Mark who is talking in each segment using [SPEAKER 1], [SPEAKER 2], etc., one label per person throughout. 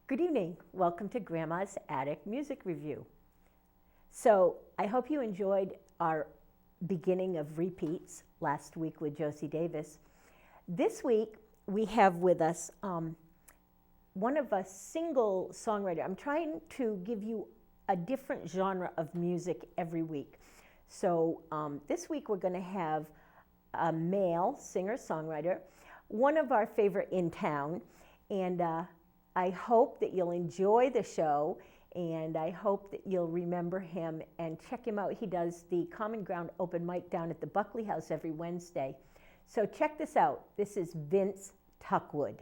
[SPEAKER 1] Good evening. Welcome to Grandma's Attic Music Review. So I hope you enjoyed our beginning of repeats last week with Josie Davis. This week we have with us one of a single songwriter. I'm trying to give you a different genre of music every week. So this week we're going to have a male singer-songwriter, one of our favorite in town, and I hope that you'll enjoy the show, and I hope that you'll remember him and check him out. He does the Common Ground open mic down at the Buckley House every Wednesday. So check this out. This is Vince Tuckwood.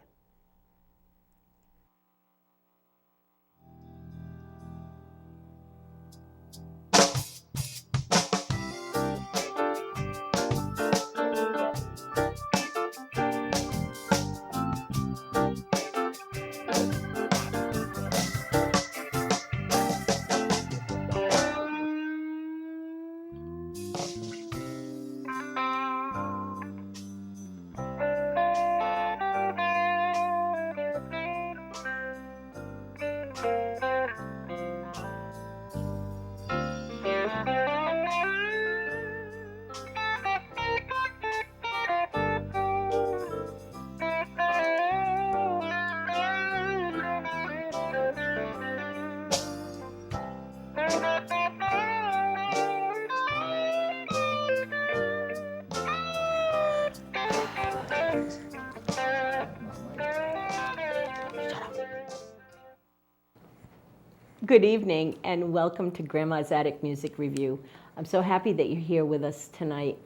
[SPEAKER 1] Good evening and welcome to Grandma's Attic Music Review. I'm so happy that you're here with us tonight.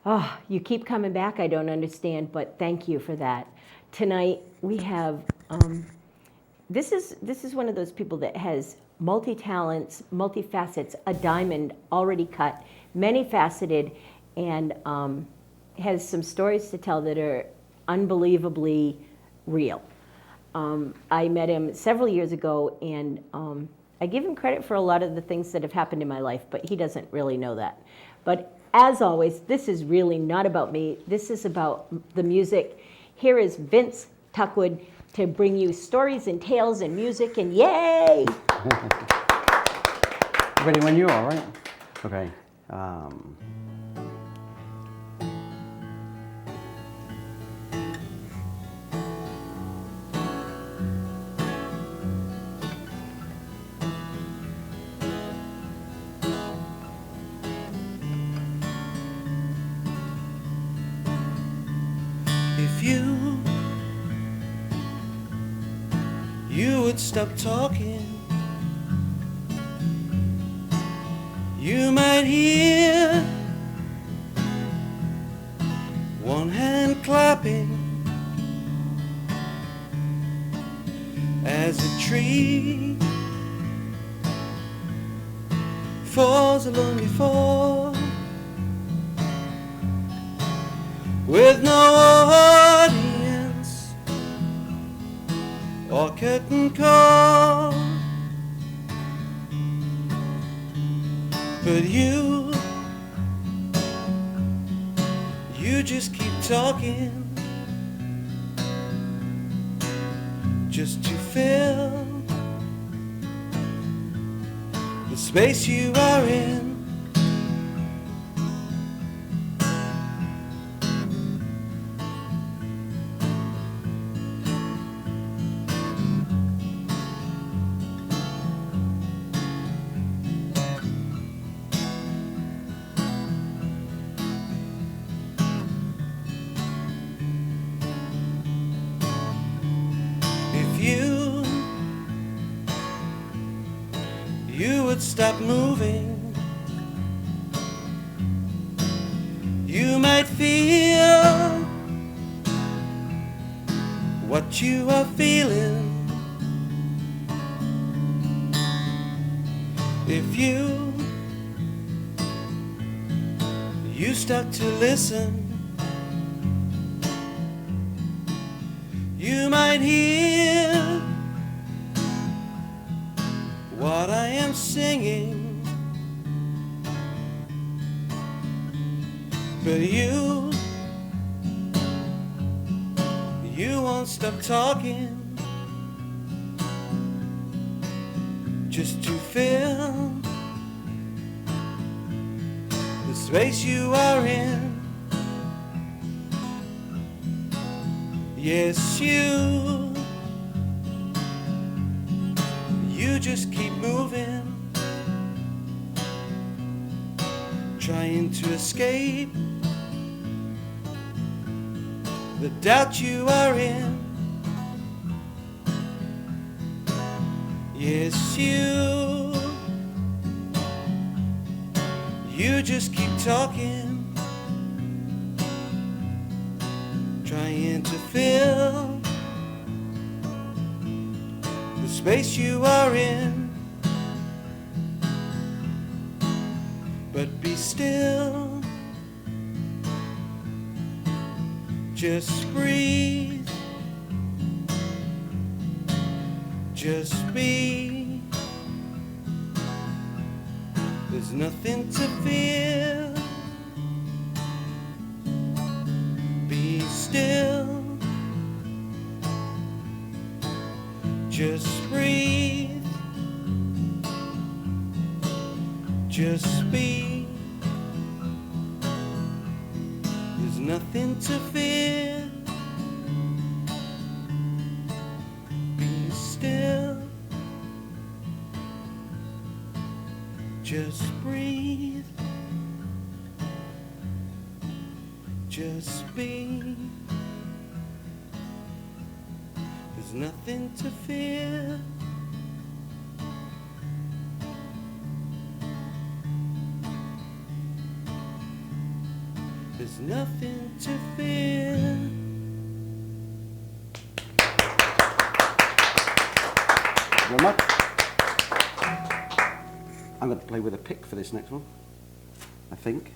[SPEAKER 1] Oh, you keep coming back, I don't understand, but thank you for that. Tonight we have, this is one of those people that has multi-talents, multi-facets, a diamond already cut, many-faceted, and has some stories to tell that are unbelievably real. I met him several years ago, and I give him credit for a lot of the things that have happened in my life, but he doesn't really know that. But as always, this is really not about me. This is about the music. Here is Vince Tuckwood to bring you stories and tales and music, and yay!
[SPEAKER 2] Ready when you are, right? Okay.
[SPEAKER 3] If you would stop talking, you might hear one hand clapping as a tree falls a lonely fall with no audience or curtain call. But you just keep talking, just to fill the space you are in. You would stop moving, you might feel what you are feeling. If you start to listen, you might hear what I am singing. But you won't stop talking, just to fill the space you are in. Yes, you just keep moving, trying to escape the doubt you are in. Yes, you just keep talking, trying to fill the space you are in. But be still, just breathe, just be. There's nothing to fear. Be still, just breathe, just be. There's nothing to fear. Be still, just breathe, just be. There's nothing to fear. There's nothing to fear.
[SPEAKER 2] Very much. I'm going to play with a pick for this next one, I think.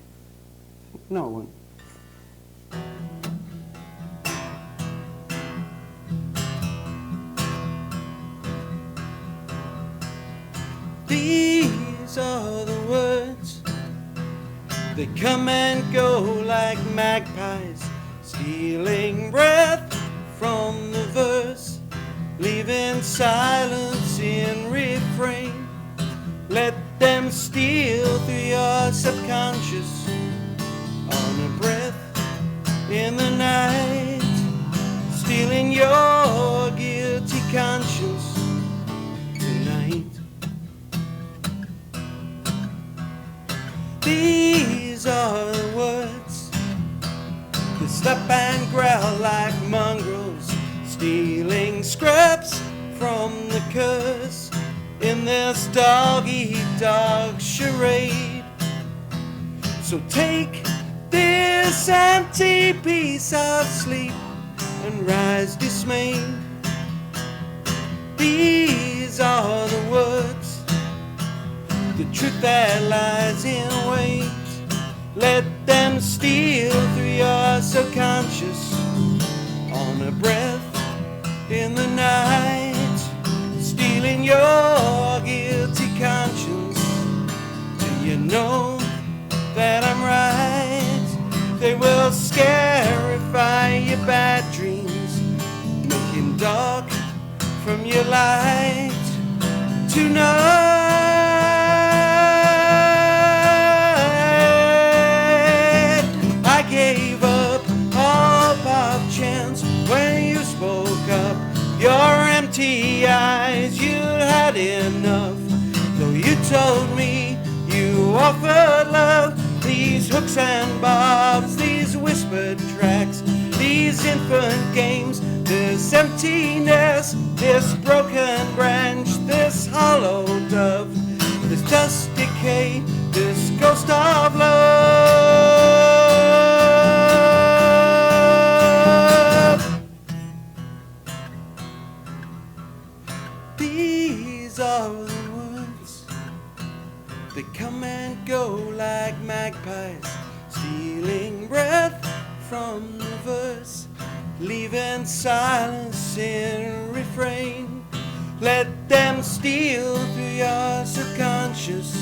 [SPEAKER 2] No, I won't.
[SPEAKER 3] These are the words, they come and go like magpies, stealing breath from the verse, leaving silence in refrain. Let them steal through your subconscious on a breath in the night, stealing your guilty conscience tonight. These are the words that stop and growl like mongrels, stealing scraps from the curse in this dog-eat-dog charade. So take this empty piece of sleep and rise dismayed. These are the words, the truth that lies in wait. Let them steal through your subconscious on a breath in the night, stealing your guilty conscience. Do you know that I'm right? They will scarify your bad dreams, making dark from your light. Tonight I gave up all of chance when you spoke up. Your empty eyes, you had enough. Though you told me you offered love, these hooks and bobs, these whispered tracks, these infant games, this emptiness, this broken branch, this hollow dove, this dust decay, this ghost of love. These are the words, they come and go like magpies, stealing breath from the verse, leaving silence in refrain. Let them steal through your subconscious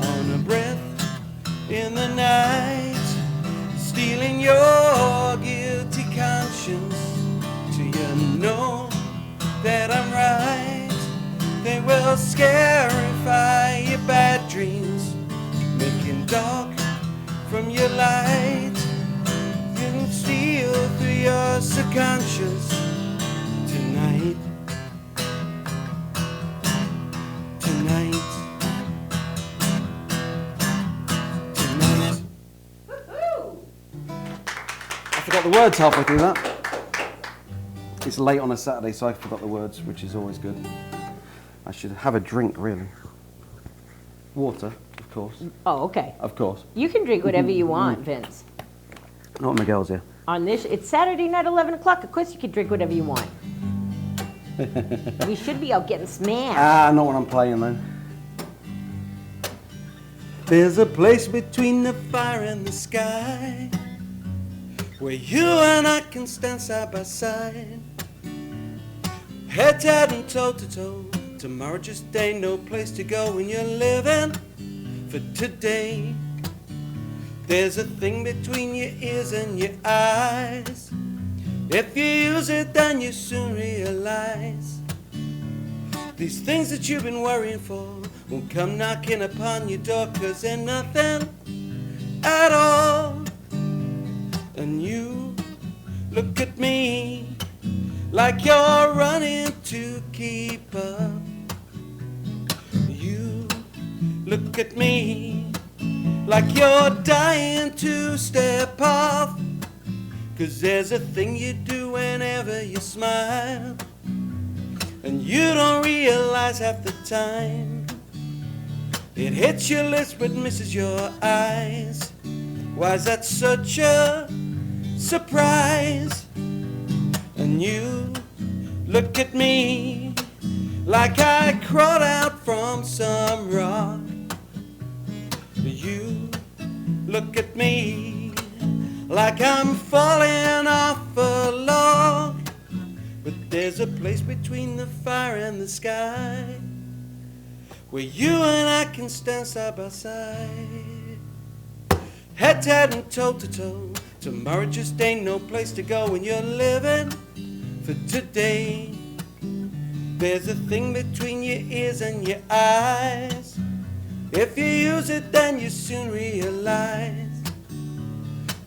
[SPEAKER 3] on a breath in the night, stealing your guilty conscience. Do you know that I'm right? They will They'll scarify your bad dreams, making dark from your light. You'll steal through your subconscious tonight. Tonight. Tonight.
[SPEAKER 2] I forgot the words halfway through that. It's late on a Saturday, so I forgot the words, which is always good. I should have a drink, really. Water, of course.
[SPEAKER 1] Oh, okay.
[SPEAKER 2] Of course.
[SPEAKER 1] You can drink whatever you want, Vince.
[SPEAKER 2] Not Miguel's here.
[SPEAKER 1] On this, it's Saturday night, 11 o'clock. Of course you can drink whatever you want. We should be out getting smashed.
[SPEAKER 2] Ah, not when I'm playing, though.
[SPEAKER 3] There's a place between the fire and the sky where you and I can stand side by side, head to head and toe to toe. Tomorrow just ain't no place to go when you're living for today. There's a thing between your ears and your eyes. If you use it, then you soon realize these things that you've been worrying for won't come knocking upon your door, 'cause they're nothing at all. And you look at me like you're running to keep up. You look at me like you're dying to step off, 'cause there's a thing you do whenever you smile, and you don't realize half the time it hits your lips but misses your eyes. Why is that such a surprise? And you look at me like I crawled out from some rock. You look at me like I'm falling off a log. But there's a place between the fire and the sky where you and I can stand side by side, head to head and toe to toe. Tomorrow just ain't no place to go when you're living for today. There's a thing between your ears and your eyes. If you use it, then you soon realize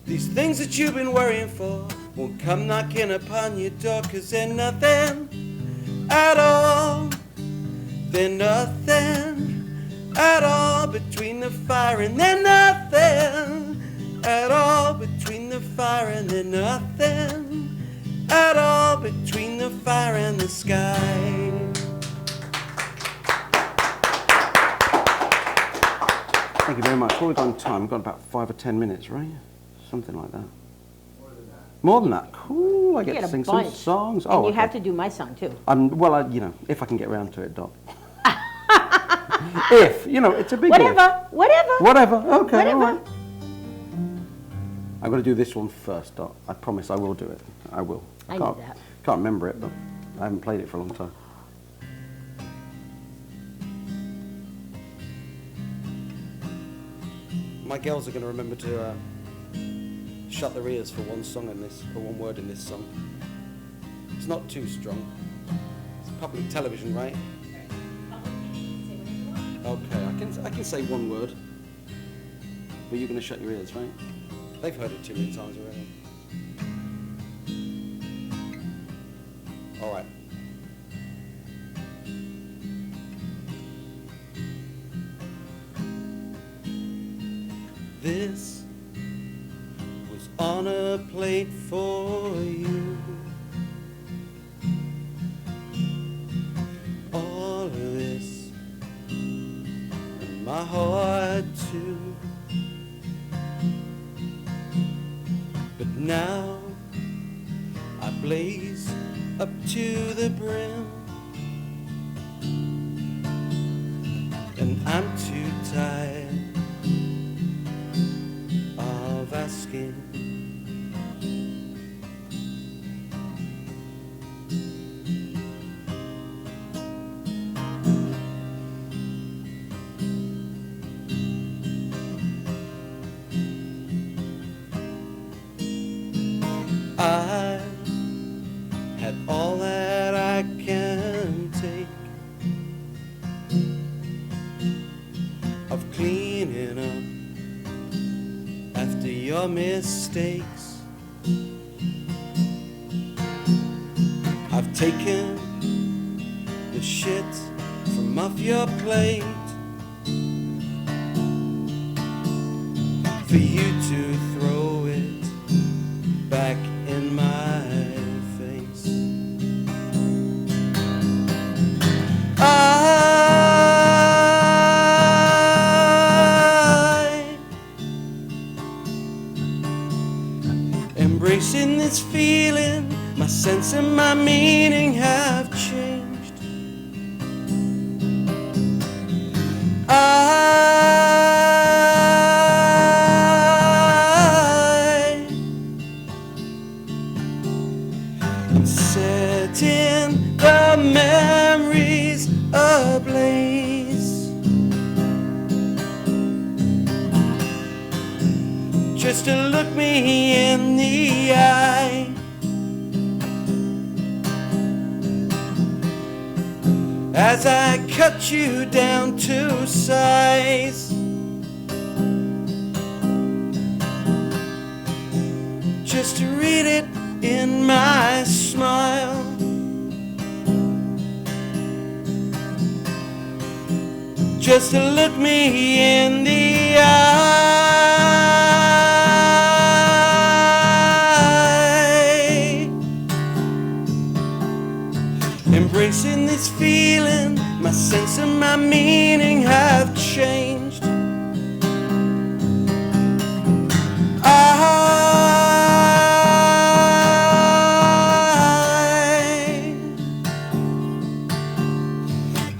[SPEAKER 3] these things that you've been worrying for won't come knocking upon your door, 'cause they're nothing at all. They're nothing at all between the fire and they're nothing at all between the fire and they're nothing at all between the fire and the sky.
[SPEAKER 2] Thank you very much. What have we got on time? We've got about 5 or 10 minutes, right? Something like that. More than that. Cool. I
[SPEAKER 1] You
[SPEAKER 2] get
[SPEAKER 1] get
[SPEAKER 2] to
[SPEAKER 1] a
[SPEAKER 2] sing
[SPEAKER 1] bunch.
[SPEAKER 2] some songs.
[SPEAKER 1] And
[SPEAKER 2] Oh,
[SPEAKER 1] you
[SPEAKER 2] okay.
[SPEAKER 1] have to do my song too.
[SPEAKER 2] Well, you know, if I can get around to it, Doc. If, you know, it's a big
[SPEAKER 1] Whatever, whatever.
[SPEAKER 2] Whatever. Okay,
[SPEAKER 1] Whatever.
[SPEAKER 2] all right. I've got to do this one first, Doc. I promise I will do it. I will.
[SPEAKER 1] I
[SPEAKER 2] can't,
[SPEAKER 1] knew that.
[SPEAKER 2] Can't remember it, but I haven't played it for a long time.
[SPEAKER 3] My girls are going to remember to shut their ears for one song in this, for one word in this song. It's not too strong. It's public television, right? Okay, I can say one word, but you're going to shut your ears, right? They've heard it too many times already. All right. This was on a plate for you. All of this and my heart too. But now I blaze up to the brim, and I'm too tired of asking. I had all that I can take, mistakes. I've taken the shit from off your plate for you to throw it back in my face. Embracing this feeling, my sense and my meaning have changed. I'm setting the memories ablaze, just to look me in the eye. As I cut you down to size, just to read it in my smile. Just to look me in the eye. Embracing this feeling, my sense and my meaning have changed.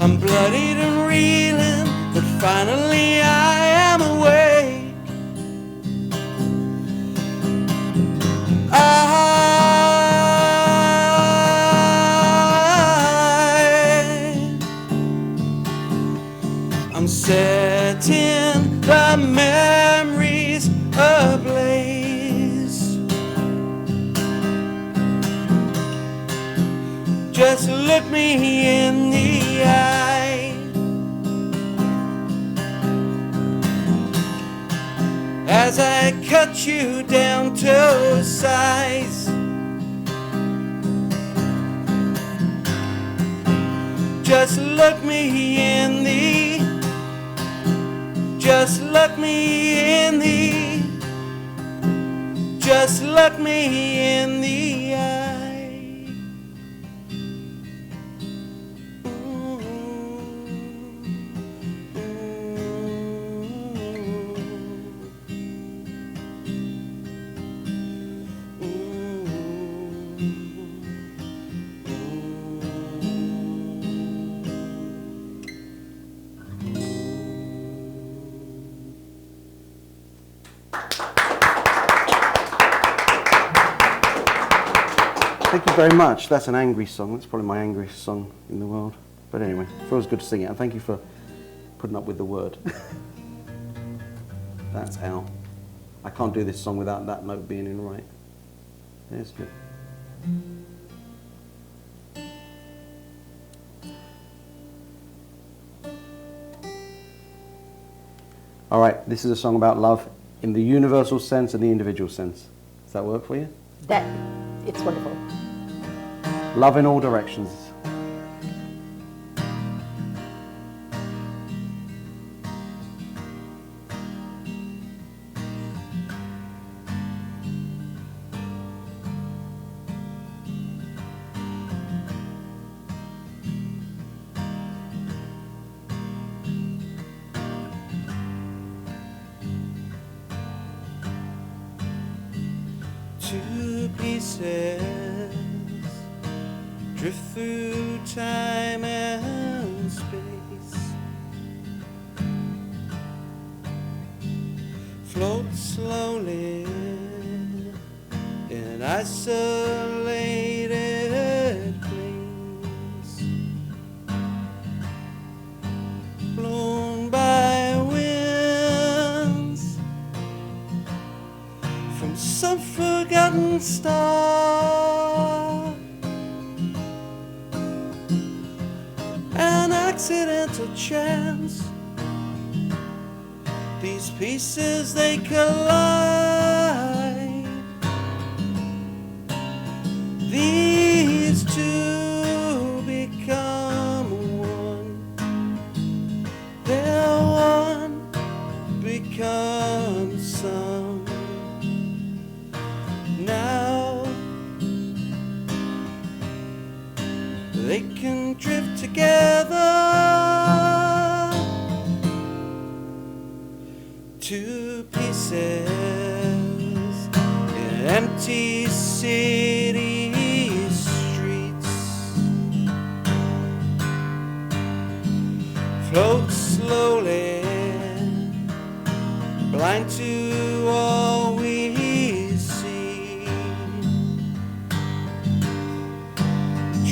[SPEAKER 3] I'm bloodied and reeling, but finally I am awake. I'm setting the memories ablaze. Just look me in the eye. As I cut you down to size, just look me in the, just look me in the, just look me in the eye.
[SPEAKER 2] Thank you very much. That's an angry song. That's probably my angriest song in the world. But anyway, it feels good to sing it. And thank you for putting up with the word. That's Al. I can't do this song without that note being in right. There's good. All right, this is a song about love in the universal sense and the individual sense. Does that work for you?
[SPEAKER 1] It's wonderful.
[SPEAKER 2] Love in all directions.
[SPEAKER 3] Two pieces drift through time and space, float slowly in isolated place, blown by winds from some forgotten star. An accidental chance, these pieces they collide. these two become one. Their one becomes some. Now they can drift together. Two pieces in empty city streets, float slowly, blind to all we see,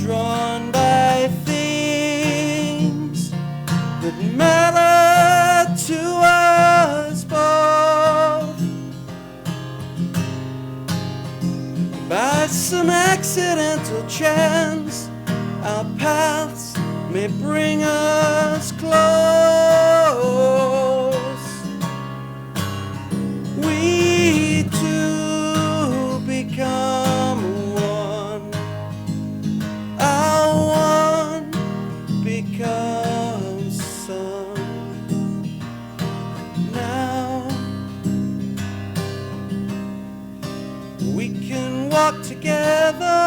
[SPEAKER 3] drawn by things that matter to us both. By some accidental chance, our paths may bring us close. We two become one. Our one becomes some. Now we can walk together.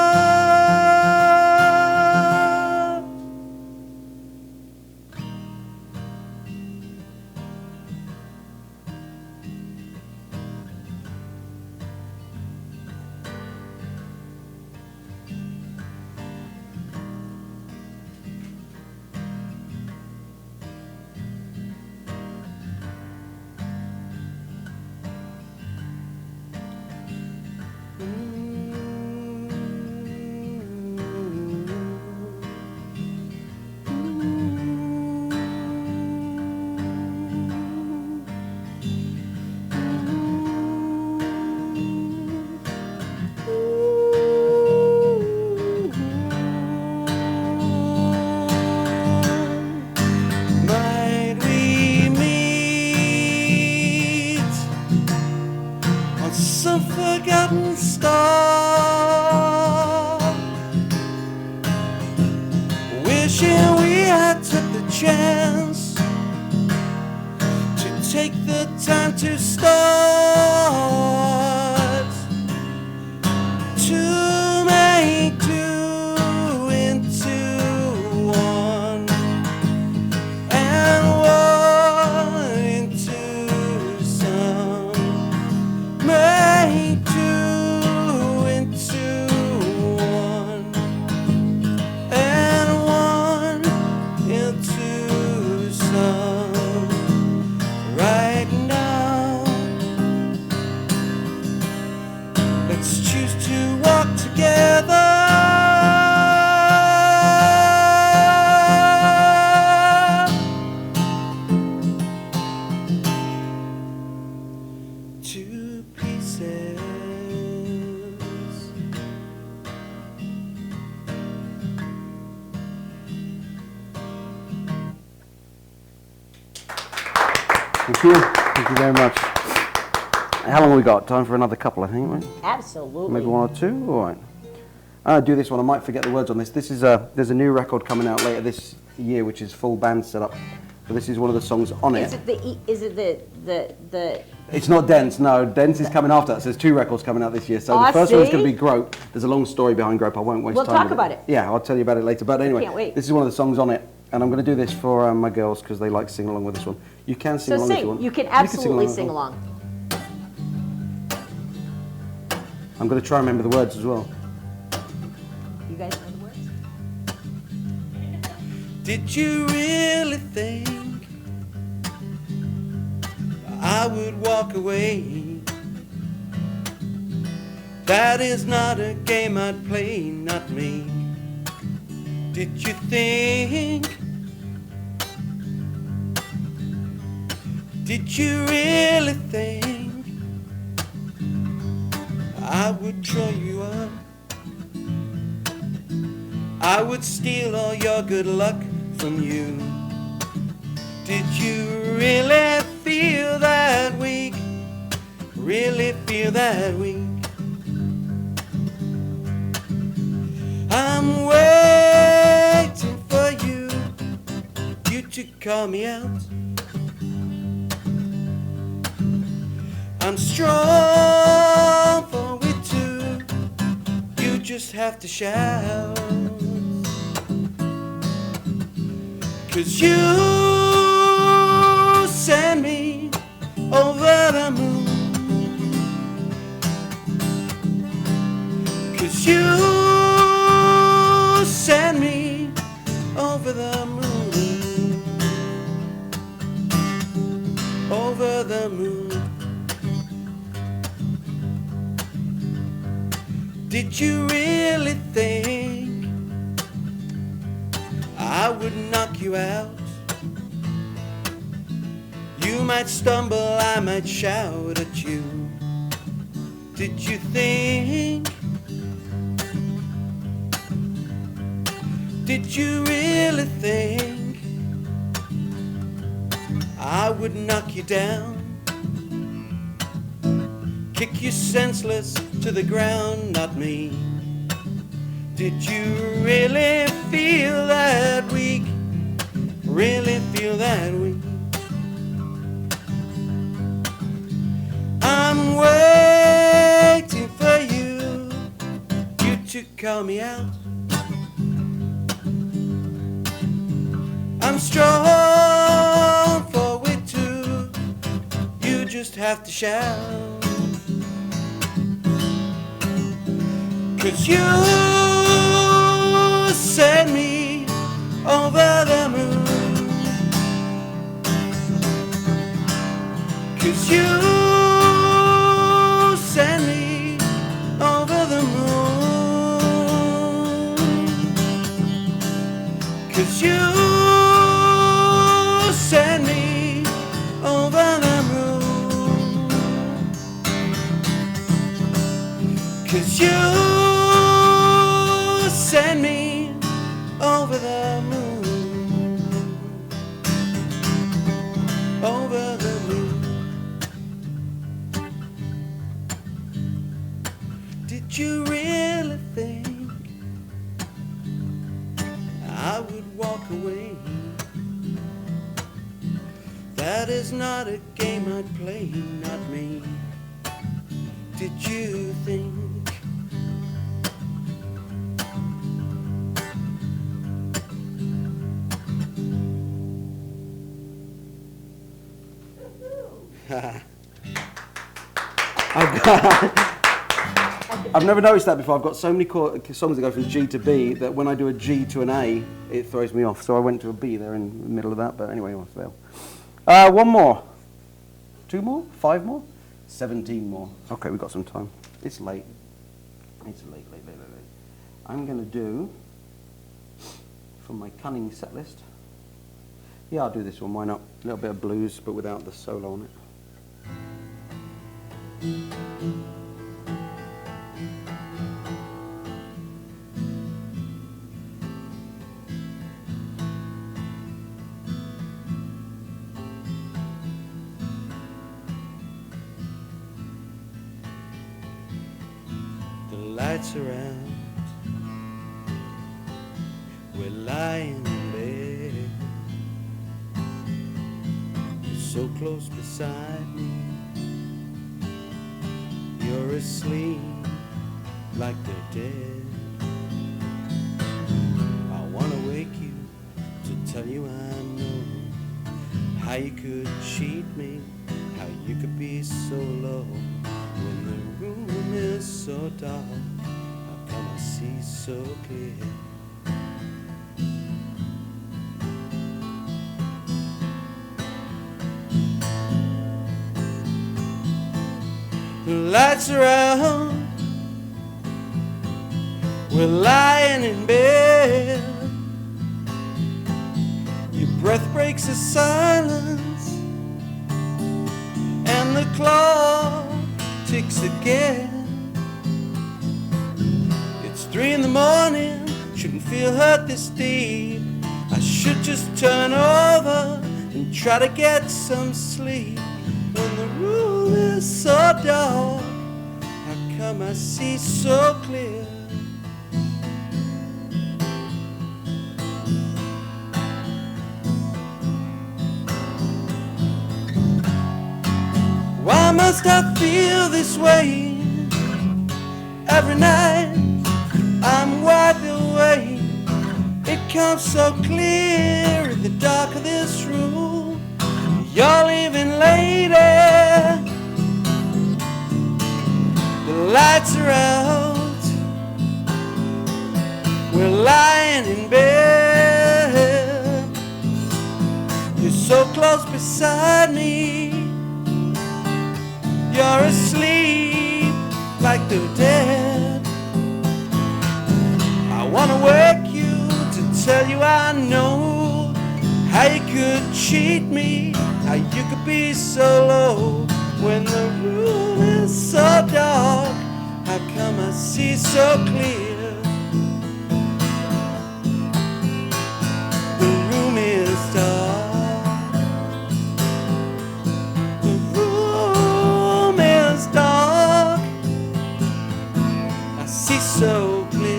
[SPEAKER 3] Might we meet on some forgotten star, wishing we had took the chance to take the time to start, to make two into one, and one into some. Make two into one, and one into some. Right now, let's choose to walk together. Two pieces.
[SPEAKER 2] Thank you. Thank you very much. How long have we got? Time for another couple, I think, right?
[SPEAKER 1] Absolutely.
[SPEAKER 2] Maybe one or two? All right. I'll do this one. I might forget the words on this. This is there's a new record coming out later this year, which is full band setup. So this is one of the songs on
[SPEAKER 1] Is
[SPEAKER 2] it.
[SPEAKER 1] it the
[SPEAKER 2] It's not Dense, no. Dense is coming after that. So there's two records coming out this year. So the first one's going to be Grope. There's a long story behind Grope. I won't waste
[SPEAKER 1] We'll
[SPEAKER 2] time
[SPEAKER 1] talk
[SPEAKER 2] with
[SPEAKER 1] about it.
[SPEAKER 2] Yeah, I'll tell you about it later. But anyway,
[SPEAKER 1] can't wait.
[SPEAKER 2] this is one of the songs on it. And I'm going to do this for my girls because they like singing along with this one. You can sing
[SPEAKER 1] So
[SPEAKER 2] along if you want.
[SPEAKER 1] You can absolutely
[SPEAKER 2] as
[SPEAKER 1] sing
[SPEAKER 2] well.
[SPEAKER 1] along.
[SPEAKER 2] I'm going to try and remember the words as well.
[SPEAKER 1] You guys know the words?
[SPEAKER 3] Did you really think I would walk away? That is not a game I'd play, not me. Did you think? Did you really think I would throw you up? I would steal all your good luck from you. Did you really feel that weak? Really feel that weak? call me out. I'm strong for it too. You just have to shout. 'Cause you send me over the moon. 'Cause you send me over the moon. Over the moon. Did you really think I would knock you out? You might stumble, I might shout at you. Did you think? Did you really think I would knock you down? Kick you senseless to the ground, not me. Did you really feel that weak? Really feel that weak? I'm waiting for you, you to call me out. I'm strong for it too, you just have to shout. 'Cause you send me over the moon. 'Cause you send me over the moon. 'Cause you send me over the moon. 'Cause you send me over the moon. Over the moon. Did you really think I would walk away? That is not a game I'd play, not me. Did you think?
[SPEAKER 2] I've never noticed that before. I've got so many songs that go from G to B that when I do a G to an A, it throws me off. So I went to a B there in the middle of that, but anyway, I'll fail. One more. 2 more? 5 more? 17 more. Okay, we've got some time. It's late. It's late. I'm going to do, from my cunning set list, yeah, I'll do this one, why not? A little bit of blues, but without the solo on it.
[SPEAKER 3] The lights are out, we're lying in bed. You're so close beside me, you're asleep like they're dead. I wanna wake you to tell you I know how you could cheat me, how you could be so low. When the room is so dark, how come I see so clear? The lights are out, we're lying in bed. Your breath breaks the silence, and the clock ticks again. It's 3 in the morning, shouldn't feel hurt this deep. I should just turn over and try to get some sleep. When the room is so dark, how come I see so clear? Why must I feel this way every night I'm wide awake? It comes so clear in the dark of this room. You're leaving later, the lights are out, we're lying in bed. You're so close beside me, you're asleep like the dead. I wanna wake you to tell you I know how you could cheat me, how you could be so low when the room is so dark. How come I see so clear? The room is dark. The room is dark. I see so clear.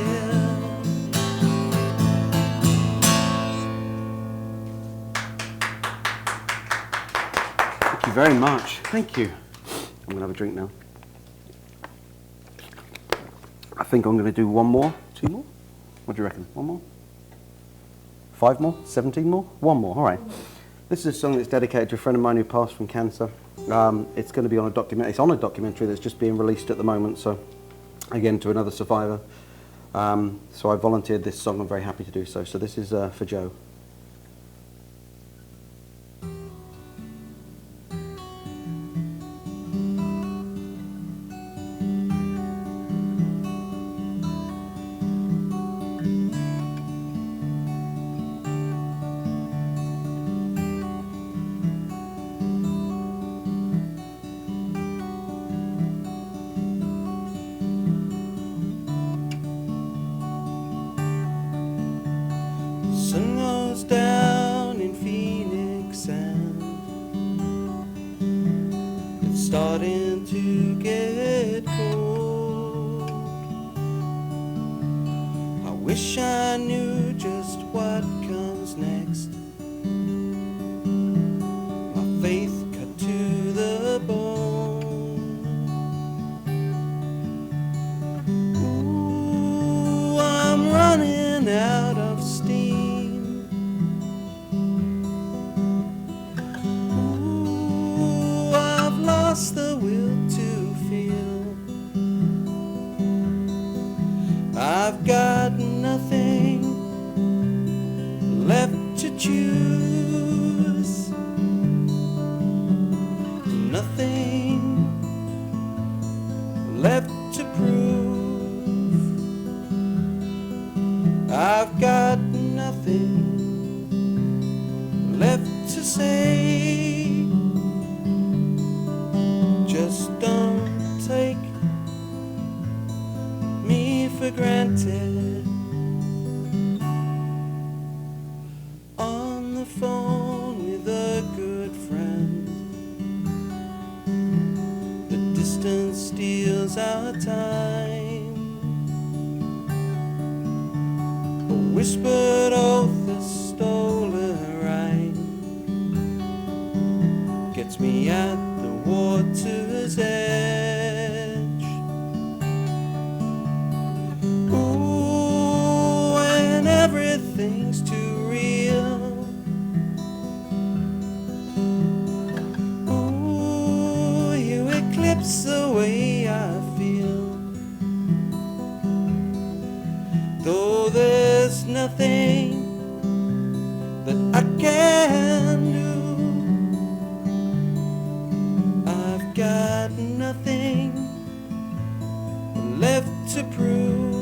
[SPEAKER 2] Thank you very much. Thank you. I'm going to have a drink now. I think I'm going to do one more, two more. What do you reckon? One more? 5 more? 17 more? One more. All right. This is a song that's dedicated to a friend of mine who passed from cancer. It's going to be on a documentary. It's on a documentary that's just being released at the moment. So, again, to another survivor. So I volunteered this song. I'm very happy to do so. So this is for Joe.
[SPEAKER 3] Sun goes down in Phoenix and it's starting to get cold. I wish I knew just what comes next. My faith cut to the bone. Ooh, I'm running out of steam. The will to feel. I've got nothing left to choose, nothing left to prove. I've got nothing left to say. Just don't take me for granted. On the phone with a good friend, the distance steals our time. A whispered oath, a stolen rhyme gets me at the water's edge. Ooh, when everything's too real. Ooh, you eclipse the way I feel. Though there's nothing that I can do, got nothing left to prove.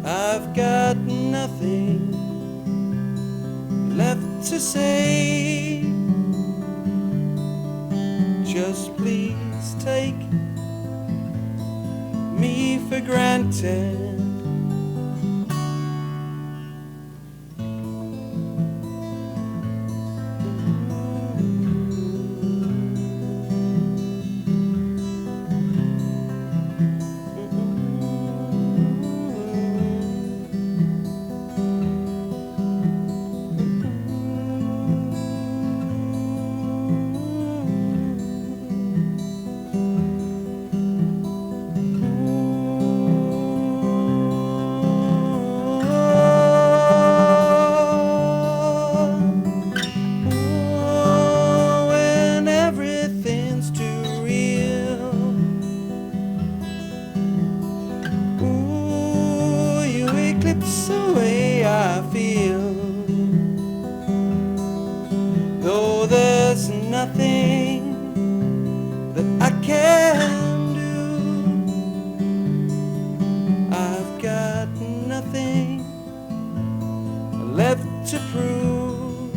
[SPEAKER 3] I've got nothing left to say. Just please take me for granted. to prove.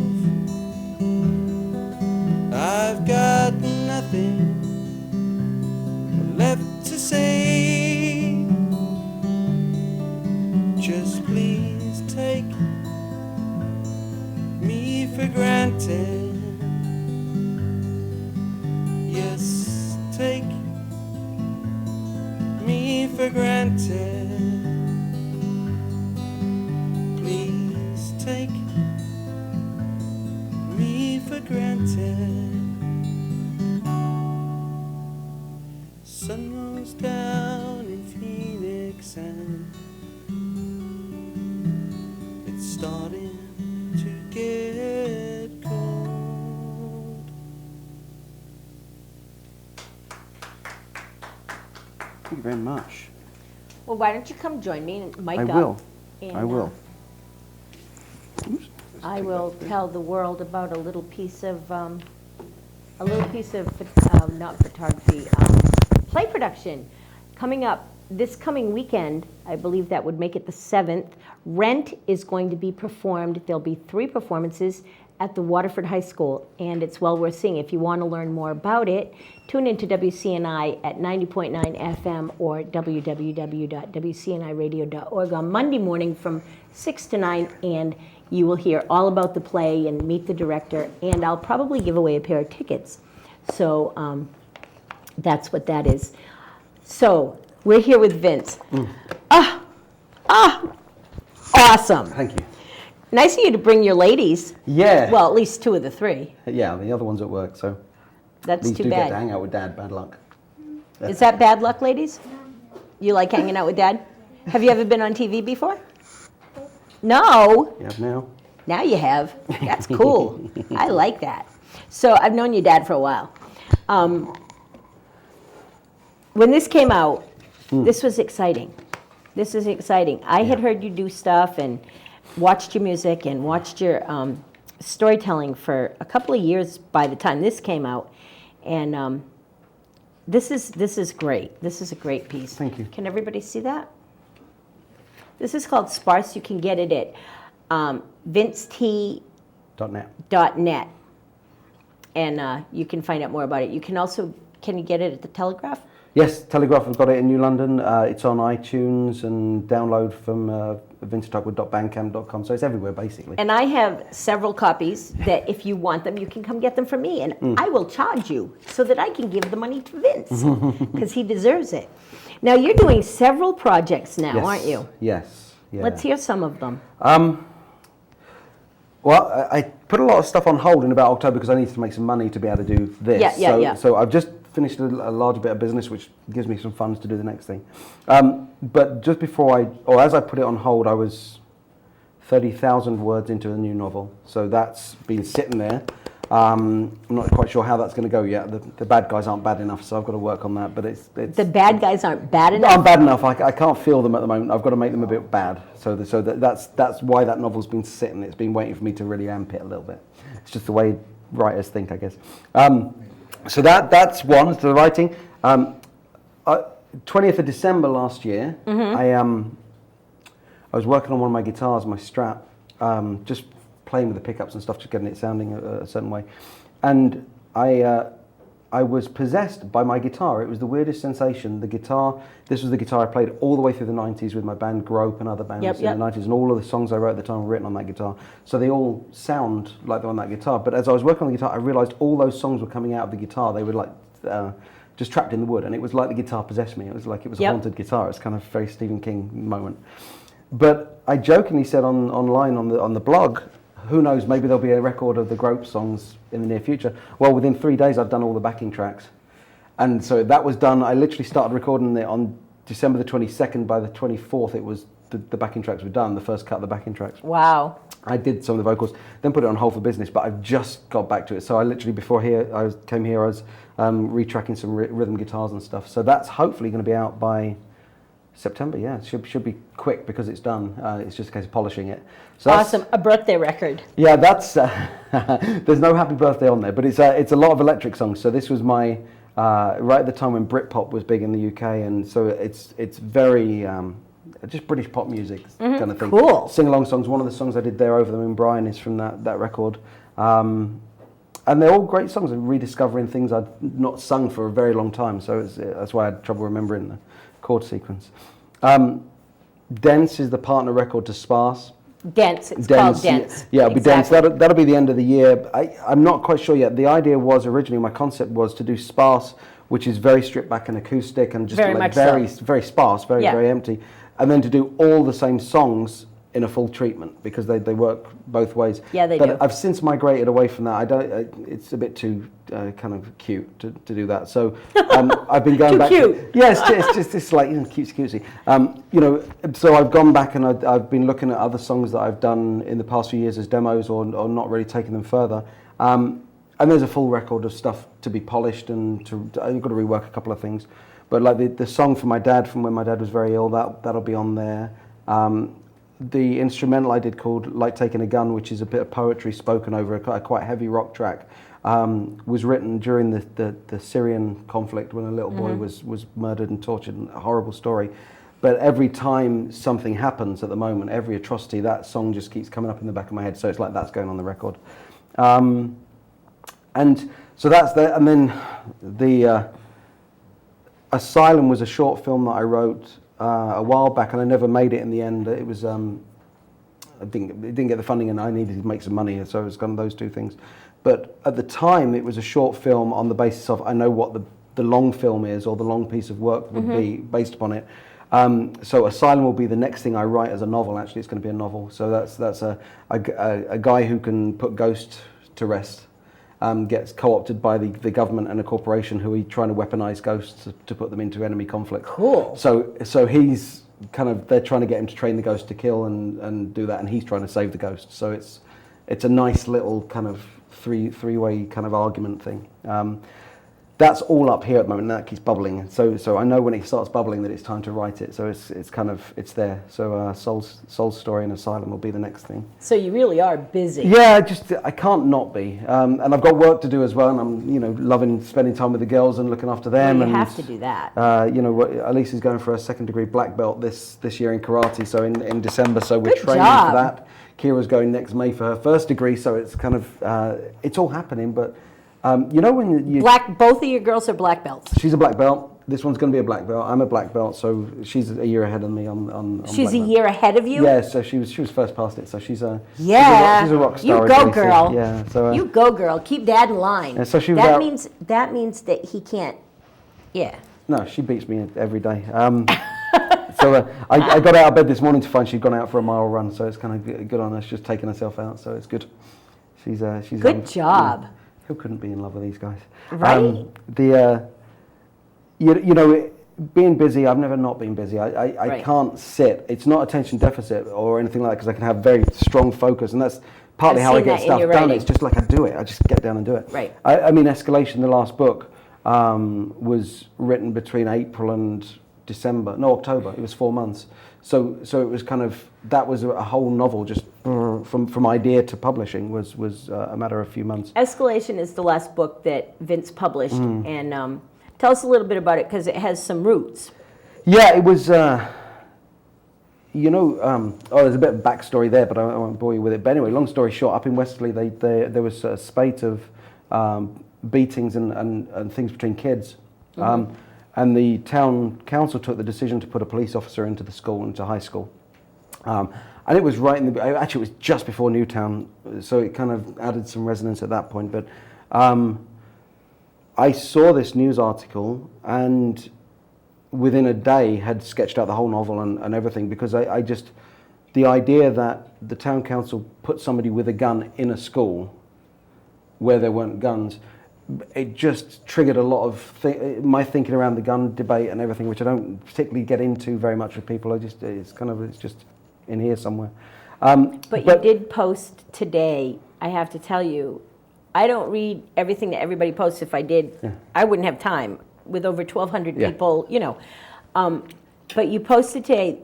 [SPEAKER 3] I've got nothing left to say. Just please take me for granted. Yes, take me for granted. Please take me for granted. Sun goes down in Phoenix and it's starting to get cold.
[SPEAKER 2] Thank you very much.
[SPEAKER 1] Well, why don't you come join me and mic
[SPEAKER 2] I
[SPEAKER 1] up?
[SPEAKER 2] will.
[SPEAKER 1] And,
[SPEAKER 2] I will. Oops.
[SPEAKER 1] I will tell the world about a little piece of not photography, play production coming up this coming weekend. I believe that would make it the 7th. Rent is going to be performed. There'll be 3 performances at the Waterford High School, and it's well worth seeing. If you want to learn more about it, tune into WCNI at 90.9 FM or www.wcniradio.org on Monday morning from 6 to 9, and you will hear all about the play and meet the director, and I'll probably give away a pair of tickets. So that's what that is. So we're here with Vince. Awesome.
[SPEAKER 2] Thank you.
[SPEAKER 1] Nice of you to bring your ladies.
[SPEAKER 2] Yeah.
[SPEAKER 1] Well, at least 2 of the 3.
[SPEAKER 2] Yeah, the other one's at work, so
[SPEAKER 1] That's
[SPEAKER 2] these
[SPEAKER 1] too
[SPEAKER 2] do get to
[SPEAKER 1] bad.
[SPEAKER 2] hang out with Dad. Bad luck.
[SPEAKER 1] Is that bad luck, ladies? You like hanging out with Dad? Have you ever been on TV before? No.
[SPEAKER 2] You have now.
[SPEAKER 1] Now you have. That's cool. I like that. So I've known your dad for a while. When this came out, this was exciting. This is exciting. I had heard you do stuff and watched your music and watched your storytelling for a couple of years by the time this came out. And this is great. This is a great piece.
[SPEAKER 2] Thank you.
[SPEAKER 1] Can everybody see that? This is called Sparse. You can get it at vincet.net. And you can find out more about it. You can also, can you get it at the Telegraph?
[SPEAKER 2] Yes, Telegraph have got it in New London. It's on iTunes and download from vincettuckwood.bandcamp.com. So it's everywhere, basically.
[SPEAKER 1] And I have several copies that if you want them, you can come get them from me. And I will charge you so that I can give the money to Vince because he deserves it. Now, you're doing several projects now, aren't you?
[SPEAKER 2] Yes. Yeah.
[SPEAKER 1] Let's hear some of them.
[SPEAKER 2] Well, I put a lot of stuff on hold in about October because I needed to make some money to be able to do this.
[SPEAKER 1] Yeah.
[SPEAKER 2] So I've just finished a large bit of business, which gives me some funds to do the next thing. But just before as I put it on hold, I was 30,000 words into a new novel. So that's been sitting there. I'm not quite sure how that's going to go yet. The bad guys aren't bad enough, so I've got to work on that. But it's
[SPEAKER 1] The bad guys aren't bad enough?
[SPEAKER 2] I'm bad enough. I can't feel them at the moment. I've got to make them a bit bad. So that's why that novel's been sitting. It's been waiting for me to really amp it a little bit. It's just the way writers think, I guess. So that's one. So the writing. 20th of December last year, I was working on one of my guitars, my Strat, just playing with the pickups and stuff, just getting it sounding a certain way, and I was possessed by my guitar. It was the weirdest sensation. The guitar. This was the guitar I played all the way through the 90s with my band Grope and other bands in the 90s, and all of the songs I wrote at the time were written on that guitar. So they all sound like they're on that guitar. But as I was working on the guitar, I realised all those songs were coming out of the guitar. They were like just trapped in the wood, and it was like the guitar possessed me. It was like it was a haunted guitar. It's kind of a very Stephen King moment. But I jokingly said online on the blog, who knows, maybe there'll be a record of the Grope songs in the near future. Well, within 3 days, I'd done all the backing tracks. And so that was done. I literally started recording it on December the 22nd. By the 24th, it was the backing tracks were done, the first cut of the backing tracks.
[SPEAKER 1] Wow.
[SPEAKER 2] I did some of the vocals, then put it on hold for business, but I've just got back to it. So I literally, before I came here, I was retracking some rhythm guitars and stuff. So that's hopefully going to be out by September. Yeah, it should be quick because it's done. It's just a case of polishing it. So
[SPEAKER 1] Awesome. A birthday record.
[SPEAKER 2] Yeah, that's there's no happy birthday on there, but it's a lot of electric songs. So this was my right at the time when Britpop was big in the UK, and so it's very just British pop music kind of thing.
[SPEAKER 1] Cool.
[SPEAKER 2] Sing-along songs. One of the songs I did there, Over the Moon Brian, is from that record. And they're all great songs. I'm rediscovering things I'd not sung for a very long time, so that's why I had trouble remembering the chord sequence. Dense is the partner record to Sparse.
[SPEAKER 1] Dense, it's called Dense.
[SPEAKER 2] Yeah, it'll be Dense.
[SPEAKER 1] Exactly.
[SPEAKER 2] That'll be the end of the year. I'm not quite sure yet. The idea was originally, my concept was to do Sparse, which is very stripped back and acoustic and just
[SPEAKER 1] Very
[SPEAKER 2] like
[SPEAKER 1] much
[SPEAKER 2] very
[SPEAKER 1] so.
[SPEAKER 2] very sparse, very
[SPEAKER 1] Yeah.
[SPEAKER 2] very empty, and then to do all the same songs in a full treatment, because they work both ways.
[SPEAKER 1] Yeah, they
[SPEAKER 2] but
[SPEAKER 1] do.
[SPEAKER 2] I've since migrated away from that. It's a bit too kind of cute to do that. So I've been going
[SPEAKER 1] Too
[SPEAKER 2] back.
[SPEAKER 1] cute.
[SPEAKER 2] Yes, it's like cutesy. So I've gone back and I've been looking at other songs that I've done in the past few years as demos or not really taking them further. And there's a full record of stuff to be polished, and I've got to rework a couple of things. But like the song for my dad from when my dad was very ill, that'll be on there. The instrumental I did called Like Taking a Gun, which is a bit of poetry spoken over a quite heavy rock track, was written during the Syrian conflict when a little boy was murdered and tortured, and a horrible story. But every time something happens at the moment, every atrocity, that song just keeps coming up in the back of my head. So it's like that's going on the record. And so that's there. And then the Asylum was a short film that I wrote a while back, and I never made it in the end. It was it didn't get the funding, and I needed to make some money, so it was kind of those two things. But at the time, it was a short film on the basis of I know what the long film is, or the long piece of work would be based upon it. So Asylum will be the next thing I write as a novel. Actually, it's going to be a novel. So that's a guy who can put ghosts to rest. Gets co-opted by the government and a corporation who are trying to weaponize ghosts to put them into enemy conflict.
[SPEAKER 1] Cool.
[SPEAKER 2] So he's they're trying to get him to train the ghost to kill and do that, and he's trying to save the ghost. So it's a nice little kind of three-way kind of argument thing. That's all up here at the moment, and that keeps bubbling. So I know when it starts bubbling that it's time to write it. So it's there. So Soul's Story and Asylum will be the next thing.
[SPEAKER 1] So you really are busy.
[SPEAKER 2] Yeah, I can't not be. And I've got work to do as well, and I'm loving spending time with the girls and looking after them.
[SPEAKER 1] Well, you
[SPEAKER 2] and
[SPEAKER 1] have to do that.
[SPEAKER 2] Elise is going for a second-degree black belt this year in karate. So in December, so we're
[SPEAKER 1] Good
[SPEAKER 2] training
[SPEAKER 1] job.
[SPEAKER 2] for that. Kira's going next May for her first degree. So it's kind of it's all happening, but. When you
[SPEAKER 1] Both of your girls are black belts.
[SPEAKER 2] she's a black belt. This one's going to be a black belt. I'm a black belt, so she's a year ahead of me on
[SPEAKER 1] She's
[SPEAKER 2] black
[SPEAKER 1] a
[SPEAKER 2] belt.
[SPEAKER 1] year ahead of you?
[SPEAKER 2] Yeah, so she was first past it. So she's a she's a rock star.
[SPEAKER 1] You go,
[SPEAKER 2] already, so,
[SPEAKER 1] girl.
[SPEAKER 2] yeah. So
[SPEAKER 1] You go, girl. Keep Dad in line.
[SPEAKER 2] Yeah, so she was
[SPEAKER 1] that
[SPEAKER 2] out-
[SPEAKER 1] means that he can't. Yeah.
[SPEAKER 2] no, she beats me every day. So I got out of bed this morning to find she'd gone out for a mile run. So it's kind of good on her. She's just taking herself out. So it's good. She's
[SPEAKER 1] Good job.
[SPEAKER 2] Who couldn't be in love with these guys?
[SPEAKER 1] Right.
[SPEAKER 2] Being busy, I've never not been busy. I
[SPEAKER 1] Right.
[SPEAKER 2] can't sit. It's not attention deficit or anything like that, because I can have very strong focus, and that's partly
[SPEAKER 1] I've
[SPEAKER 2] how I
[SPEAKER 1] seen
[SPEAKER 2] get
[SPEAKER 1] that in
[SPEAKER 2] stuff
[SPEAKER 1] your
[SPEAKER 2] done.
[SPEAKER 1] writing.
[SPEAKER 2] It's just like I do it. I just get down and do it.
[SPEAKER 1] Right.
[SPEAKER 2] I mean, Escalation, the last book, was written between April and October. It was 4 months. So it was kind of, that was a whole novel, just from idea to publishing was a matter of a few months.
[SPEAKER 1] Escalation is the last book that Vince published,
[SPEAKER 2] Mm.
[SPEAKER 1] and tell us a little bit about it, because it has some roots.
[SPEAKER 2] Yeah, it was, there's a bit of backstory there, but I won't bore you with it. But anyway, long story short, up in Westerly, there was a spate of beatings and things between kids. And the town council took the decision to put a police officer into the school, into high school. And it was actually it was just before Newtown, so it kind of added some resonance at that point. But I saw this news article, and within a day had sketched out the whole novel and everything, because I just, the idea that the town council put somebody with a gun in a school where there weren't guns, it just triggered a lot of my thinking around the gun debate and everything, which I don't particularly get into very much with people. It's just in here somewhere.
[SPEAKER 1] But you did post today, I have to tell you, I don't read everything that everybody posts. If I did, I wouldn't have time with over 1,200 people, But you posted today,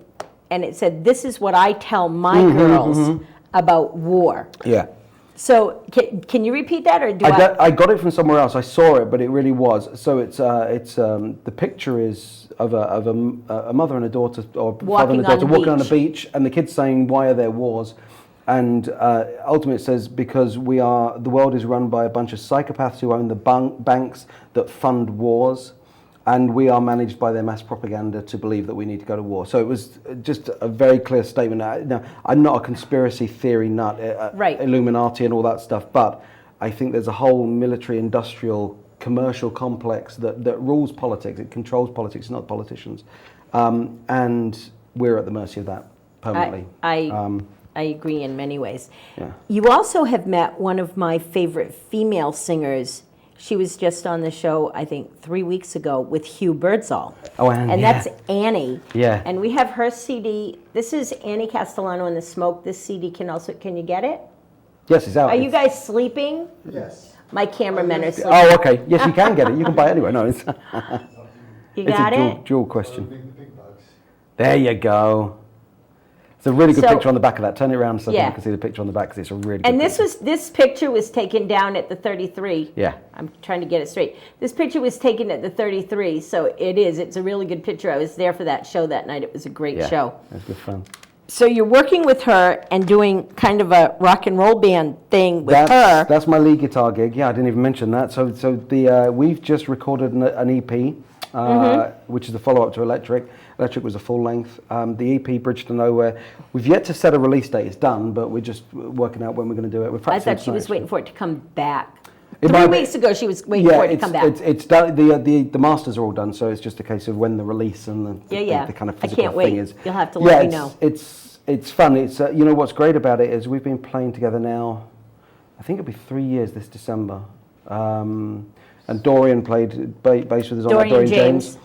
[SPEAKER 1] and it said, "This is what I tell my girls about war."
[SPEAKER 2] Yeah.
[SPEAKER 1] So can you repeat that, or do
[SPEAKER 2] I got it from somewhere else. I saw it, but it really was. So it's the picture is of a mother and a daughter, or father and a daughter walking on the beach, and the kids saying, "Why are there wars?" And ultimately it says, because the world is run by a bunch of psychopaths who own the banks that fund wars, and we are managed by their mass propaganda to believe that we need to go to war. So it was just a very clear statement. Now, I'm not a conspiracy theory nut,
[SPEAKER 1] right.
[SPEAKER 2] Illuminati and all that stuff, but I think there's a whole military, industrial, commercial complex that rules politics. It controls politics, not politicians. And we're at the mercy of that permanently.
[SPEAKER 1] I agree in many ways.
[SPEAKER 2] Yeah.
[SPEAKER 1] You also have met one of my favorite female singers. She was just on the show, I think, 3 weeks ago with Hugh Birdsall.
[SPEAKER 2] Oh,
[SPEAKER 1] and
[SPEAKER 2] yeah.
[SPEAKER 1] that's Annie.
[SPEAKER 2] Yeah.
[SPEAKER 1] And we have her CD. This is Annie Castellano and the Smoke. This CD can you get it?
[SPEAKER 2] Yes, it's out.
[SPEAKER 1] Are you guys sleeping?
[SPEAKER 4] Yes.
[SPEAKER 1] My cameramen are sleeping.
[SPEAKER 2] Oh, okay. Yes, you can get it. You can buy it anyway. No, it's
[SPEAKER 1] You got
[SPEAKER 2] it's a
[SPEAKER 1] it?
[SPEAKER 2] dual question. There you go. It's a really good picture on the back of that. Turn it around so you can see the picture on the back, because it's a really good
[SPEAKER 1] And
[SPEAKER 2] picture.
[SPEAKER 1] this picture was taken down at the 33.
[SPEAKER 2] Yeah.
[SPEAKER 1] I'm trying to get it straight. This picture was taken at the 33, so it's a really good picture. I was there for that show that night. It was a great show.
[SPEAKER 2] It was good fun.
[SPEAKER 1] So you're working with her and doing kind of a rock and roll band thing with her.
[SPEAKER 2] That's my lead guitar gig. Yeah, I didn't even mention that. So we've just recorded an EP, which is the follow-up to Electric. Electric was a full length. The EP, Bridge to Nowhere, we've yet to set a release date. It's done, but we're just working out when we're going to do it.
[SPEAKER 1] I thought she was waiting for it to come back.
[SPEAKER 2] It
[SPEAKER 1] 3 weeks ago, she was waiting for it to come back.
[SPEAKER 2] It's done. The masters are all done, so it's just a case of when the release and the kind of physical
[SPEAKER 1] I can't wait.
[SPEAKER 2] thing is.
[SPEAKER 1] You'll have to let me know.
[SPEAKER 2] It's fun. It's you know what's great about it is we've been playing together now. I think it'll be 3 years this December. And Dorian played bass with us on that. Dorian James.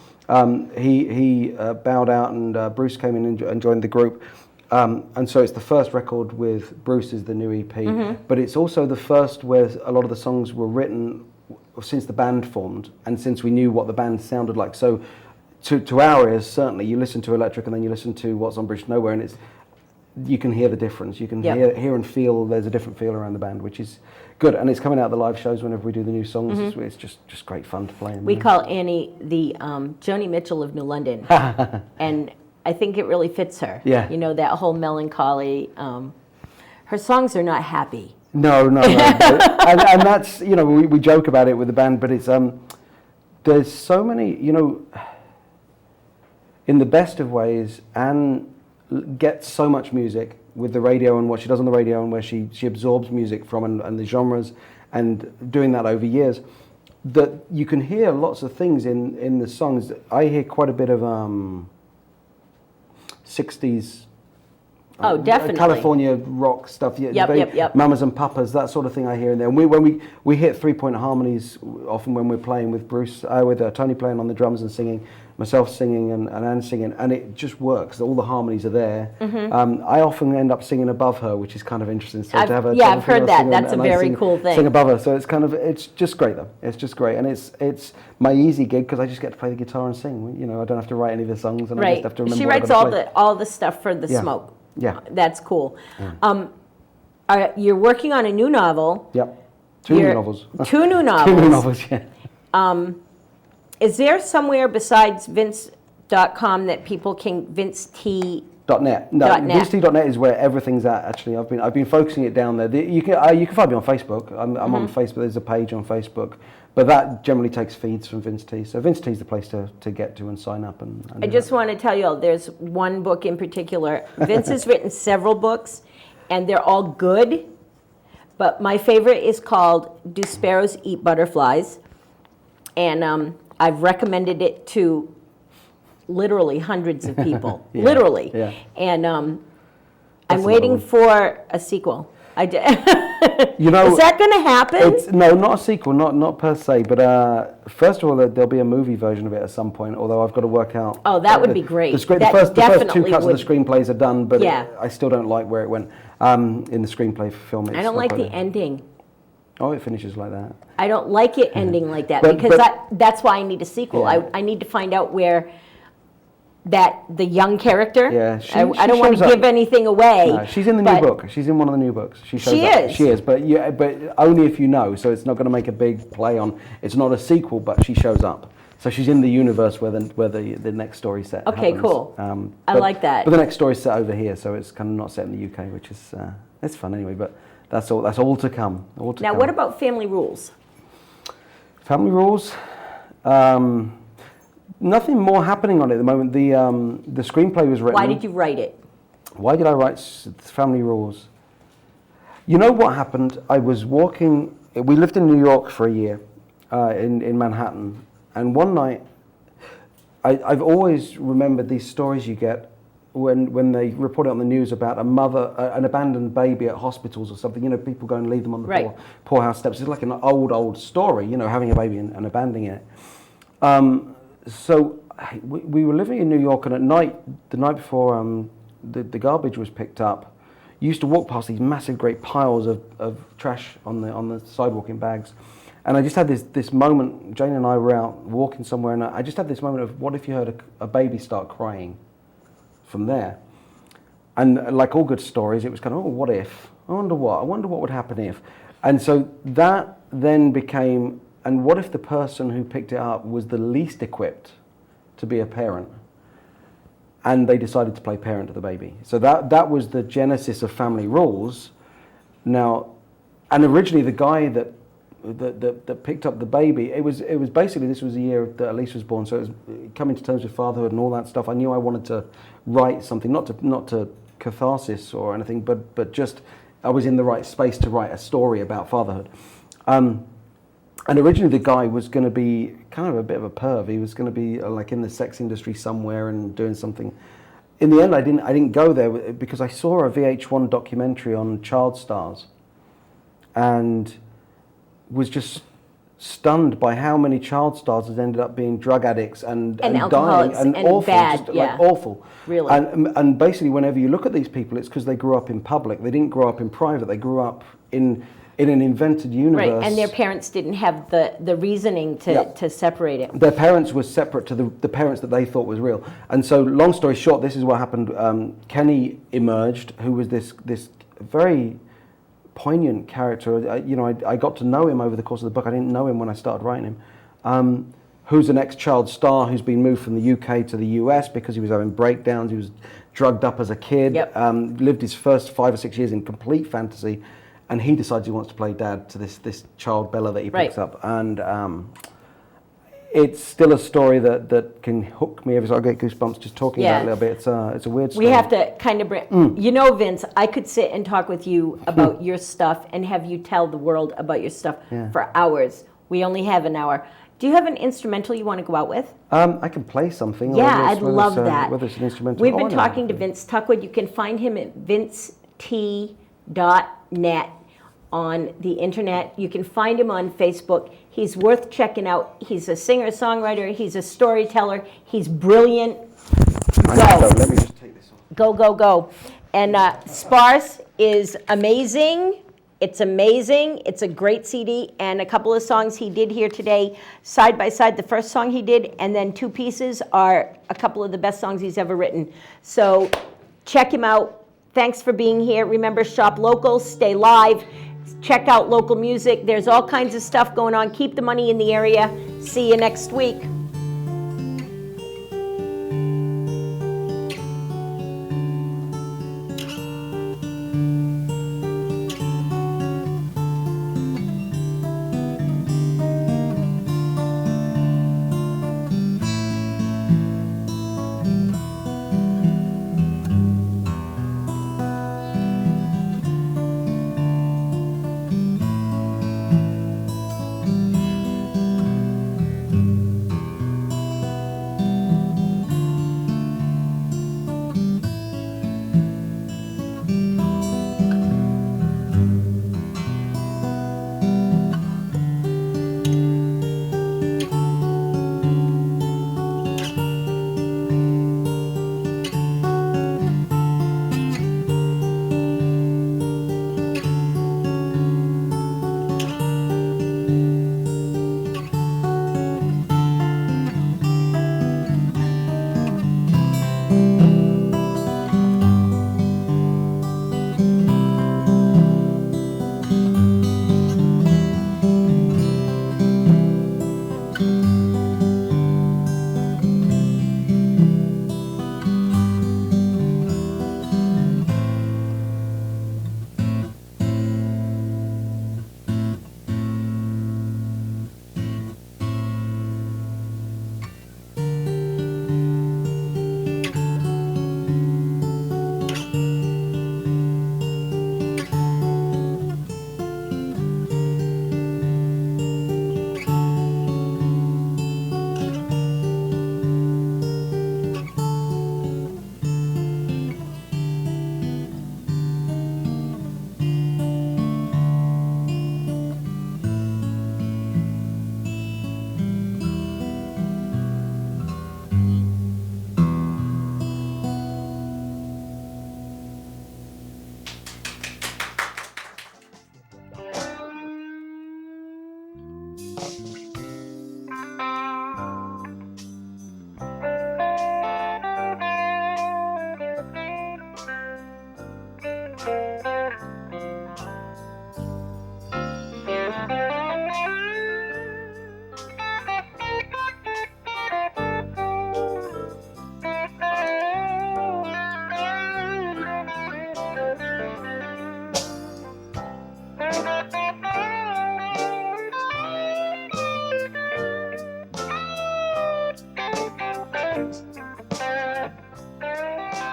[SPEAKER 2] He bowed out, and Bruce came in and joined the group. And so it's the first record with Bruce as the new EP, but it's also the first where a lot of the songs were written since the band formed and since we knew what the band sounded like. So to our ears, certainly, you listen to Electric and then you listen to what's on Bridge to Nowhere, and you can hear the difference. You can hear and feel there's a different feel around the band, which is good. And it's coming out the live shows whenever we do the new songs. It's just great fun to play.
[SPEAKER 1] We call Annie the Joni Mitchell of New London. And I think it really fits her.
[SPEAKER 2] Yeah.
[SPEAKER 1] You know, that whole melancholy. Her songs are not happy.
[SPEAKER 2] No. and that's, you know, we joke about it with the band, but it's, there's so many, you know, in the best of ways, Anne gets so much music with the radio and what she does on the radio and where she absorbs music from and the genres, and doing that over years, that you can hear lots of things in the songs. I hear quite a bit of 60s
[SPEAKER 1] definitely.
[SPEAKER 2] California rock stuff.
[SPEAKER 1] Yep.
[SPEAKER 2] Mamas and Papas, that sort of thing I hear in there. And when we hit 3-point harmonies often when we're playing with Bruce, with Tony playing on the drums and singing, myself singing and Anne singing, and it just works. All the harmonies are there. I often end up singing above her, which is kind of interesting. So
[SPEAKER 1] I've heard that. That's a very cool thing.
[SPEAKER 2] Sing above her, so it's just great though. It's just great, and it's my easy gig because I just get to play the guitar and sing. You know, I don't have to write any of the songs, and I just have to remember.
[SPEAKER 1] She
[SPEAKER 2] what
[SPEAKER 1] writes
[SPEAKER 2] I'm gonna play.
[SPEAKER 1] all the stuff for the Smoke.
[SPEAKER 2] Yeah.
[SPEAKER 1] That's cool. You're working on a new novel.
[SPEAKER 2] Yep. Two new novels.
[SPEAKER 1] 2 new novels.
[SPEAKER 2] 2 new novels, yeah.
[SPEAKER 1] Is there somewhere besides Vince.com that people can .net?
[SPEAKER 2] No, VinceT.net is where everything's at. Actually, I've been focusing it down there. You can find me on Facebook. I'm on Facebook. There's a page on Facebook, but that generally takes feeds from VinceT. So VinceT is the place to get to and sign up. And
[SPEAKER 1] I just want to tell you all, there's one book in particular. Vince has written several books, and they're all good. But my favorite is called "Do Sparrows Eat Butterflies?" And I've recommended it to literally hundreds of people. Literally.
[SPEAKER 2] Yeah.
[SPEAKER 1] And I'm waiting for a sequel.
[SPEAKER 2] You know,
[SPEAKER 1] is that going to happen?
[SPEAKER 2] No, not a sequel, not per se. But first of all, there'll be a movie version of it at some point. Although I've got to work out.
[SPEAKER 1] Oh, that would be great.
[SPEAKER 2] The first 2 cuts of the screenplays are done, but I still don't like where it went in the screenplay for film.
[SPEAKER 1] I don't like the ending.
[SPEAKER 2] Oh, it finishes like that.
[SPEAKER 1] I don't like it ending like that,
[SPEAKER 2] But
[SPEAKER 1] because that's why I need a sequel. I need to find out where that the young character.
[SPEAKER 2] Yeah,
[SPEAKER 1] I don't want to
[SPEAKER 2] shows up.
[SPEAKER 1] give anything away.
[SPEAKER 2] No, she's in the new book. She's in one of the new books. She shows up.
[SPEAKER 1] is.
[SPEAKER 2] She is, but only if you know. So it's not going to make a big play on. It's not a sequel, but she shows up. So she's in the universe where the next story set.
[SPEAKER 1] Okay,
[SPEAKER 2] happens.
[SPEAKER 1] cool. I like that.
[SPEAKER 2] But the next story's set over here, so it's kind of not set in the UK, which is it's fun anyway. But that's all. That's all to come.
[SPEAKER 1] Now, what about Family Rules?
[SPEAKER 2] Family Rules? Nothing more happening on it at the moment. The screenplay was written.
[SPEAKER 1] Why did you write it?
[SPEAKER 2] Why did I write Family Rules? You know what happened? I was walking. We lived in New York for a year, in Manhattan, and one night, I've always remembered these stories you get when they report it on the news about a mother, an abandoned baby at hospitals or something. You know, people go and leave them on the poorhouse steps. It's like an old story. You know, having a baby and abandoning it. So we were living in New York, and at night, the night before the garbage was picked up, you used to walk past these massive, great piles of trash on the sidewalk in bags. And I just had this moment. Jane and I were out walking somewhere, and I just had this moment of, what if you heard a baby start crying from there? And like all good stories, it was kind of, oh, what if? I wonder what would happen if? And so that then became, and what if the person who picked it up was the least equipped to be a parent? And they decided to play parent to the baby. So that was the genesis of Family Rules. Now, and originally the guy that picked up the baby, it was basically, this was the year that Elise was born, so it was coming to terms with fatherhood and all that stuff. I knew I wanted to write something, not to catharsis or anything, but just I was in the right space to write a story about fatherhood. And originally the guy was going to be kind of a bit of a perv. He was going to be like in the sex industry somewhere and doing something. In the end, I didn't go there because I saw a VH1 documentary on child stars, and was just stunned by how many child stars had ended up being drug addicts and dying and awful,
[SPEAKER 1] bad,
[SPEAKER 2] just like awful.
[SPEAKER 1] Really.
[SPEAKER 2] And basically, whenever you look at these people, it's because they grew up in public. They didn't grow up in private. They grew up in an invented universe.
[SPEAKER 1] Right, and their parents didn't have the reasoning to separate it.
[SPEAKER 2] Their parents were separate to the parents that they thought was real. And so, long story short, this is what happened. Kenny emerged, who was this very poignant character. I got to know him over the course of the book. I didn't know him when I started writing him. Who's an ex-child star who's been moved from the UK to the US because he was having breakdowns. He was drugged up as a kid. Lived his first 5 or 6 years in complete fantasy. And he decides he wants to play dad to this child, Bella, that he picks up. And it's still a story that can hook me every time. I get goosebumps just talking about it a little bit. It's a weird story.
[SPEAKER 1] We have to kind of bring... You know, Vince, I could sit and talk with you about your stuff and have you tell the world about your stuff for hours. We only have an hour. Do you have an instrumental you want to go out with?
[SPEAKER 2] I can play something.
[SPEAKER 1] Yeah, I'd love that.
[SPEAKER 2] Whether it's an instrumental.
[SPEAKER 1] We've been talking to Vince Tuckwood. You can find him at vincet.net on the internet. You can find him on Facebook. He's worth checking out. He's a singer-songwriter. He's a storyteller. He's brilliant.
[SPEAKER 2] Let me just take this off.
[SPEAKER 1] Go. And Sparse is amazing. It's amazing. It's a great CD. And a couple of songs he did here today, side by side, the first song he did, and then 2 pieces are a couple of the best songs he's ever written. So check him out. Thanks for being here. Remember, shop local, stay live. Check out local music. There's all kinds of stuff going on. Keep the money in the area. See you next week.
[SPEAKER 4] friends.